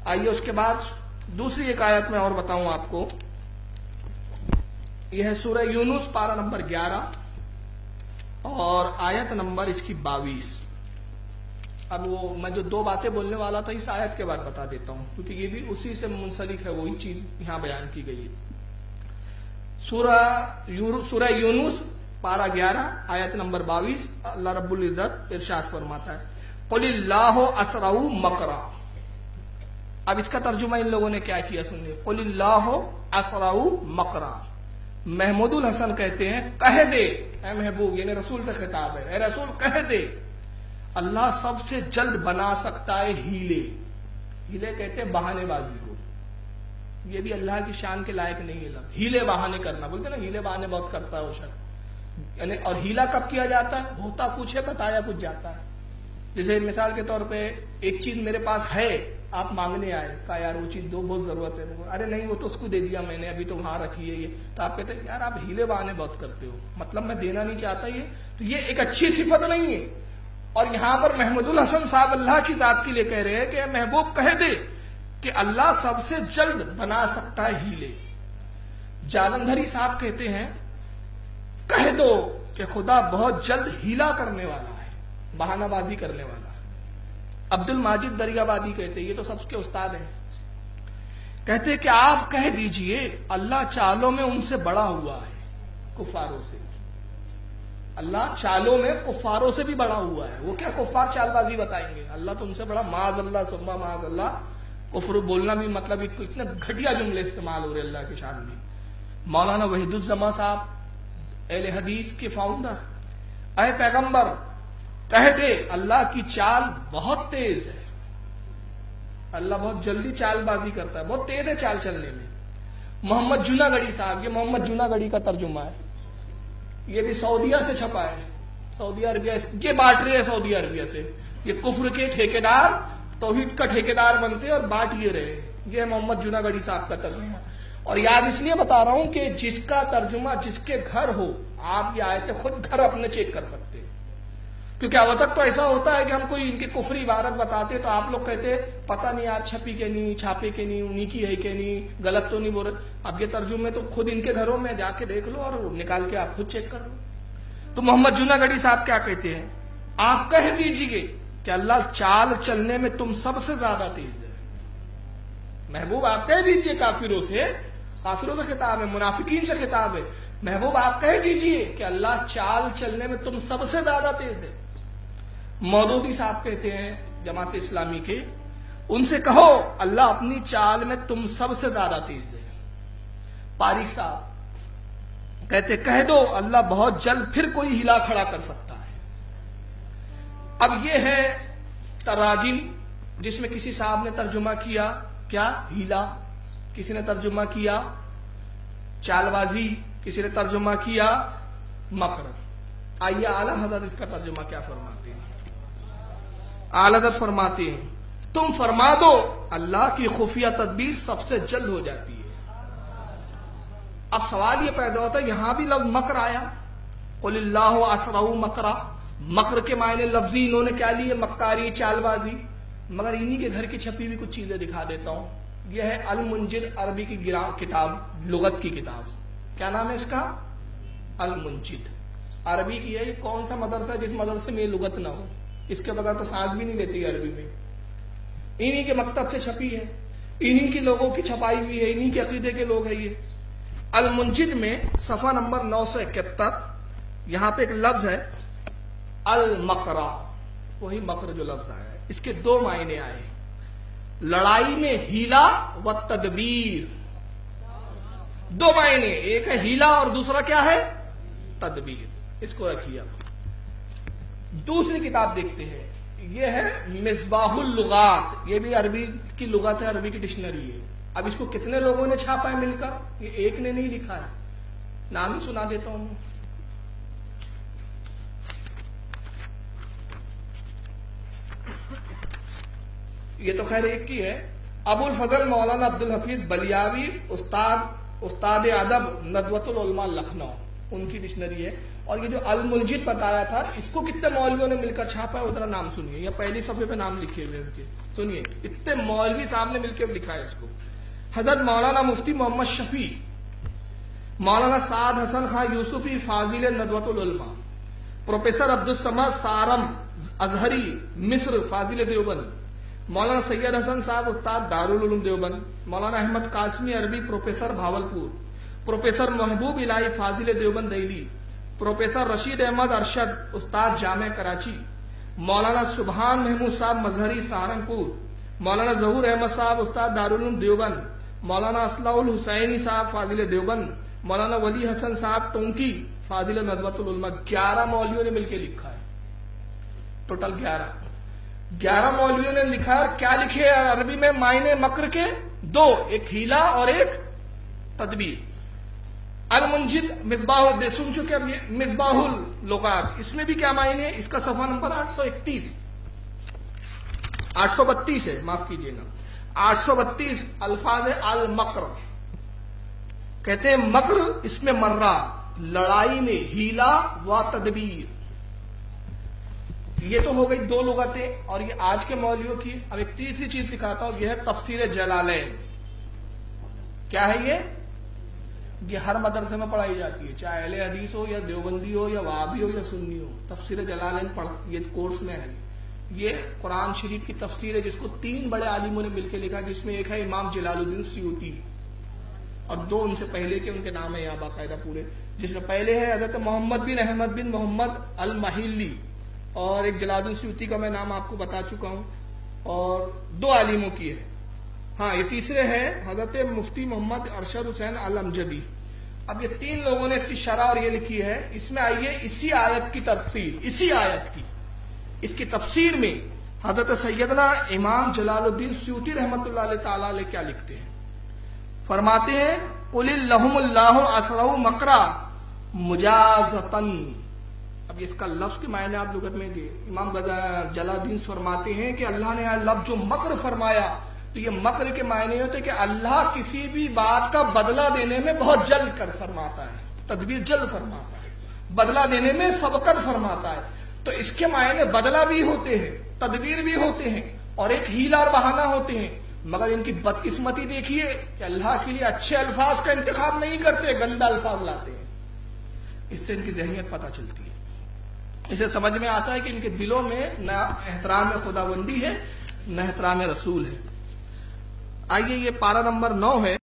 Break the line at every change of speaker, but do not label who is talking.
آئیے اس کے بعد دوسری ایک آیت میں اور بتاؤں آپ کو. یہ ہے سورہ یونس پارہ نمبر 11 اور آیت نمبر اس کی 22. اب وہ میں جو دو باتیں بولنے والا تھا اس آیت کے بعد بتا دیتا ہوں کیونکہ یہ بھی اسی سے منسلک ہے, وہی چیز یہاں بیان کی گئی ہے. سورہ یونس پارہ 11 آیت نمبر 22 اللہ رب العزت ارشاد فرماتا ہے قل اللہ اسرع مکرا. اب اس کا ترجمہ ان لوگوں نے کیا کیا سنیے. قل اللہ اسرع مکرا. محمود الحسن کہتے ہیں کہہ دے اے محبوب, یعنی رسول سے خطاب ہے, اے رسول کہہ دے اللہ سب سے جلد بنا سکتا ہے ہیلے. ہیلے کہتے ہیں بہانے بازی کو. یہ بھی اللہ کی شان کے لائق نہیں ہے لفظ ہیلے بہانے کرنا. بولتے نا ہیلے بہانے بہت کرتا ہے وہ شخص, یعنی اور ہیلا کب کیا جاتا ہے, ہوتا کچھ ہے بتایا کچھ جاتا ہے. جیسے مثال کے طور پہ ایک چیز میرے پاس ہے, آپ مانگنے آئے, کہا یار وہ چیز دو, بہت ضرورت ہے. ارے نہیں وہ تو اس کو دے دیا میں نے, ابھی تو وہاں رکھی ہے یہ. تو آپ کہتے ہیں یار آپ ہیلے بہانے بہت کرتے ہو, مطلب میں دینا نہیں چاہتا یہ. تو یہ ایک اچھی صفت نہیں ہے. اور یہاں پر محمود الحسن صاحب اللہ کی ذات کے لیے کہہ رہے ہیں کہ محبوب کہہ دے کہ اللہ سب سے جلد بنا سکتا ہے ہیلے. جالندھری صاحب کہتے ہیں کہہ دو کہ خدا بہت جلد ہیلا کرنے والا ہے, بہانہ بازی کرنے والا ہے. عبد الماجد دریابادی کہتے ہیں, یہ تو سب کے استاد ہیں, کہتے ہیں کہ آپ کہہ دیجئے اللہ چالوں میں ان سے بڑا ہوا ہے, کفاروں سے. اللہ چالوں میں کفاروں سے بھی بڑا ہوا ہے. وہ کیا کفار چال بازی بتائیں گے, اللہ تو ان سے بڑا, معاذ اللہ ثم معاذ اللہ. کفر بولنا بھی مطلب اتنے گھٹیا جملے استعمال ہو رہے اللہ کے شان میں. مولانا وحید الزما صاحب اہل حدیث کے فاؤنڈر, اے پیغمبر کہہ دے اللہ کی چال بہت تیز ہے, اللہ بہت جلدی چال بازی کرتا ہے, بہت تیز ہے چال چلنے میں. محمد جناگڑی صاحب, یہ محمد جناگڑی کا ترجمہ ہے, یہ بھی سعودیہ سے چھپا ہے, سعودی عربیہ, یہ بانٹ رہے ہیں سعودی عربیہ سے. یہ کفر کے ٹھیکیدار توحید کا ٹھیکیدار بنتے اور بانٹ یہ رہے. یہ ہے محمد جناگڑی صاحب کا ترجمہ. اور یاد اس لیے بتا رہا ہوں کہ جس کا ترجمہ جس کے گھر ہو, آپ یہ آیتیں خود گھر اپنے چیک کر سکتے ہیں. کیونکہ اب تک تو ایسا ہوتا ہے کہ ہم کوئی ان کی کفری عبارت بتاتے تو آپ لوگ کہتے پتہ نہیں یار چھپی کے نہیں, چھاپے کے نہیں, انہی کی ہے کہ نہیں, غلط تو نہیں بول رہے. اب یہ ترجمے تو خود ان کے گھروں میں جا کے دیکھ لو اور نکال کے آپ خود چیک کر لو. تو محمد جناگڑی صاحب کیا کہتے ہیں, آپ کہہ دیجئے کہ اللہ چال چلنے میں تم سب سے زیادہ تیز ہے. محبوب آپ کہہ دیجئے کافروں سے خطاب ہے, منافقین سے خطاب ہے. محبوب آپ کہہ دیجئے کہ اللہ چال چلنے میں تم سب سے زیادہ تیز ہے. مودودی صاحب کہتے ہیں جماعت اسلامی کے, ان سے کہو اللہ اپنی چال میں تم سب سے زیادہ تیز ہے. پاریک صاحب کہتے کہہ دو اللہ بہت جلد پھر کوئی ہلا کھڑا کر سکتا ہے. اب یہ ہے تراجم جس میں کسی صاحب نے ترجمہ کیا کیا ہیلا, کسی نے ترجمہ کیا چال بازی, کسی نے ترجمہ کیا مکر. آئیے اعلیٰ حضرت اس کا ترجمہ کیا فرماتے ہیں. اعلیٰ حضرت فرماتے ہیں تم فرما دو اللہ کی خفیہ تدبیر سب سے جلد ہو جاتی ہے. اب سوال یہ پیدا ہوتا ہے یہاں بھی لفظ مکر آیا, قل اللہ اسرع مکرا. مکر کے معنی لفظی انہوں نے کیا لیے, مکاری, چال بازی. مگر انہی کے گھر کی چھپی بھی کچھ چیزیں دکھا دیتا ہوں. یہ ہے المنجد, عربی کی کتاب, لغت کی کتاب. کیا نام ہے اس کا, المنجد. عربی کی ہے. یہ کون سا مدرسہ ہے جس مدرسے میں یہ لغت نہ ہو, اس کے بغیر تو سانس بھی نہیں لیتی عربی میں. انہی کے مکتب سے چھپی ہے, انہی کے لوگوں کی چھپائی ہوئی ہے, انہی کے عقیدے کے لوگ ہیں یہ. المنجد میں صفحہ نمبر 971 یہاں پہ ایک لفظ ہے المکرا, وہی مکر جو لفظ آیا ہے. اس کے دو معنی آئے, لڑائی میں ہیلا و تدبیر. دو معنی, ایک ہے ہیلا اور دوسرا کیا ہے تدبیر. اس کو رکھیے. دوسری کتاب دیکھتے ہیں, یہ ہے مصباح اللغات. یہ بھی عربی کی لغت ہے, عربی کی ڈکشنری ہے. اب اس کو کتنے لوگوں نے چھاپا ہے مل کر, یہ ایک نے نہیں لکھا ہے. نام ہی سنا دیتا ہوں. یہ تو خیر ایک کی ہے, ابو الفضل مولانا عبد الحفیظ بلیاوی, استاد ادب ندوۃ العلماء لکھنؤ, ان کی ڈکشنری ہے. اور یہ جو المنجد بتایا تھا اس کو کتنے مولویوں نے مل کر چھاپا ہے ادھر نام سنیے، یا پہلی صفحے پہ نام لکھے ہوئے ان کے سنیے، اتنے مولوی صاحب نے مل کے لکھا ہے اس کو۔ حضرت مولانا مفتی محمد شفیع، مولانا سعد حسن خان یوسفی فاضل ندوۃ العلماء، پروفیسر عبدالصمد سارم ازہری مصر فاضل دیوبند، مولانا سید حسن صاحب استاد دارالعلوم دیوبند، مولانا احمد قاسمی عربی پروفیسر بھاولپور، پروفیسر محبوب الہی فاضل دیوبند دہلی، پروفیسر رشید احمد ارشد استاد جامع کراچی، مولانا سبحان محمود صاحب مظہری سہارنپور، مولانا ظہور احمد صاحب استاد دارالعلوم دیوبند، مولانا اصلاح الحسینی صاحب فاضل دیوبند، مولانا ولی حسن صاحب ٹونکی فاضل ندوۃ العلماء۔ 11 مولویوں نے مل کے لکھا ہے، ٹوٹل 11 مولویوں نے لکھا ہے۔ کیا لکھے عربی میں؟ معنی مکر کے دو، ایک ہیلا اور ایک تدبیر۔ المنجد مصباح سن چکے، اب یہ مصباح اللغات، اس میں بھی کیا معنی ہے؟ اس کا صفحہ نمبر 832 ہے، معاف کیجیے گا، 832 الفاظ المکر، کہتے ہیں مکر اس میں مرہ، لڑائی میں ہیلا و تدبیر۔ یہ تو ہو گئی 2 لغتیں، اور یہ آج کے مولویوں کی۔ اب ایک تیسری چیز دکھاتا ہوں، یہ ہے تفسیر جلالین۔ کیا ہے یہ ہر مدرسے میں پڑھائی جاتی ہے، چاہے اہل حدیث ہو یا دیوبندی ہو یا وہابی ہو یا سنی ہو، تفسیر جلالین پڑھ، یہ کورس میں ہے۔ یہ قرآن شریف کی تفسیر ہے جس کو 3 بڑے عالموں نے مل کے لکھا، جس میں ایک ہے امام جلال الدین سیوطی، اور 2 ان سے پہلے کے ان کے نام ہے یہاں باقاعدہ پورے، جس میں پہلے ہے حضرت محمد بن احمد بن محمد المحلی، اور ایک جلال الدین سیوطی کا میں نام آپ کو بتا چکا ہوں، اور 2 عالموں کی ہے۔ ہاں یہ تیسرے ہے حضرت مفتی محمد ارشد حسین الامجدی۔ اب یہ 3 لوگوں نے اس کی شرح اور یہ لکھی ہے۔ اس میں آئیے اسی آیت کی تفسیر، اسی آیت کی اس کی تفسیر میں حضرت سیدنا امام جلال الدین سیوطی رحمۃ اللہ علیہ تعالی علیہ کیا لکھتے ہیں؟ فرماتے ہیں قل لهم اللہ اسرع مکرا مجازتن۔ اب اس کا لفظ کے معنی آپ لغت میں گئے، امام جلال الدین فرماتے ہیں کہ اللہ نے لفظ جو مکر فرمایا، تو یہ مکر کے معنی ہوتے کہ اللہ کسی بھی بات کا بدلہ دینے میں بہت جلد کر فرماتا ہے، تدبیر جلد فرماتا ہے، بدلہ دینے میں سبقت فرماتا ہے۔ تو اس کے معنی بدلہ بھی ہوتے ہیں، تدبیر بھی ہوتے ہیں، اور ایک ہیلا اور بہانہ ہوتے ہیں۔ مگر ان کی بدقسمتی دیکھیے کہ اللہ کے لیے اچھے الفاظ کا انتخاب نہیں کرتے، گندہ الفاظ لاتے ہیں۔ اس سے ان کی ذہنیت پتہ چلتی ہے، اسے سمجھ میں آتا ہے کہ ان کے دلوں میں نہ احترام خداوندی ہے نہ احترام رسول ہے۔ آئیے یہ پارہ نمبر 9 ہے۔